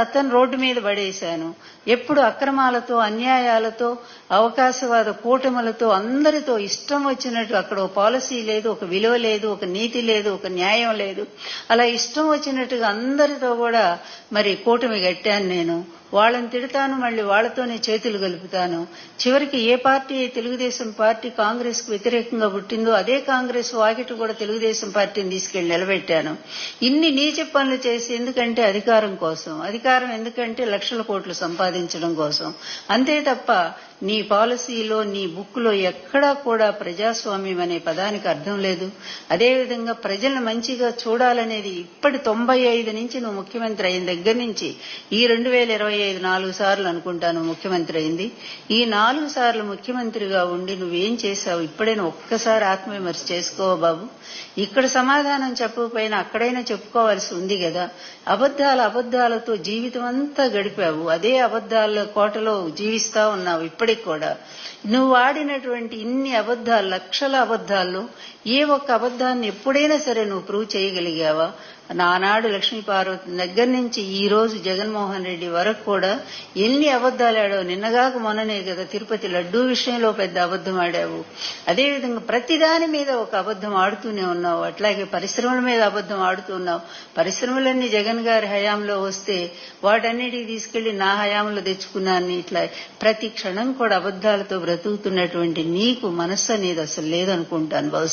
అతను రోడ్డు మీద పడేశాను. ఎప్పుడు అక్రమాలతో, అన్యాయాలతో, అవకాశవాద కూటములతో, అందరితో ఇష్టం వచ్చినట్టు అక్కడ ఒక పాలసీ లేదు, ఒక విలువ లేదు, ఒక నీతి లేదు, ఒక న్యాయం లేదు. అలా ఇష్టం వచ్చినట్టుగా అందరితో కూడా మరి కూటమి కట్టాను నేను. వాళ్ళని తిడతాను, మళ్ళీ వాళ్లతోనే చేతులు కలుపుతాను. చివరికి ఏ పార్టీ తెలుగుదేశం పార్టీ కాంగ్రెస్ కు వ్యతిరేకంగా పుట్టిందో అదే కాంగ్రెస్ వాకిటి కూడా తెలుగుదేశం పార్టీని తీసుకెళ్లి నిలబెట్టాను. ఇన్ని నీచ పనులు చేసి ఎందుకంటే అధికారం కోసం, అధికారం ఎందుకంటే లక్షల కోట్లు సంపాదించడం కోసం. అంతే తప్ప నీ పాలసీలో, నీ బుక్ లో ఎక్కడా కూడా ప్రజాస్వామ్యం అనే పదానికి అర్థం లేదు. అదేవిధంగా ప్రజలను మంచిగా చూడాలనేది ఇప్పటి 95 నుంచి నువ్వు ముఖ్యమంత్రి అయిన దగ్గర నుంచి ఈ 2025 4 సార్లు అనుకుంటాను ముఖ్యమంత్రి అయింది. ఈ 4 సార్లు ముఖ్యమంత్రిగా ఉండి నువ్వేం చేశావు ఇప్పుడైనా ఒక్కసారి ఆత్మవిమర్శ చేసుకోవా బాబు? ఇక్కడ సమాధానం చెప్పకపోయినా అక్కడైనా చెప్పుకోవాల్సి ఉంది కదా. అబద్ధాలతో జీవితం అంతా గడిపావు. అదే అబద్ధాల కోటలో జీవిస్తా ఉన్నావు ఇప్పటికి కూడా. నువ్వు ఆడినటువంటి ఇన్ని అబద్ధాలు, లక్షల అబద్ధాల్లో ఏ ఒక్క అబద్ధాన్ని ఎప్పుడైనా సరే నువ్వు ప్రూవ్ చేయగలిగావా? నానాడు లక్ష్మీపార్వతి దగ్గర నుంచి ఈ రోజు జగన్మోహన్ రెడ్డి వరకు కూడా ఎన్ని అబద్ధాలు ఆడావు. నిన్నగాక మొన్ననే కదా తిరుపతి లడ్డూ విషయంలో పెద్ద అబద్ధం ఆడావు. అదేవిధంగా ప్రతిదాని మీద ఒక అబద్ధం ఆడుతూనే ఉన్నావు. అట్లాగే పరిశ్రమల మీద అబద్ధం ఆడుతున్నావు. పరిశ్రమలన్నీ జగన్ గారి హయాంలో వస్తే వాటన్నిటికి తీసుకెళ్లి నా హయాంలో తెచ్చుకున్నాను. ఇట్లా ప్రతి క్షణం కూడా అబద్ధాలతో బ్రతుకుతున్నటువంటి నీకు మనస్సు అనేది అసలు లేదనుకుంటాను బహుశా.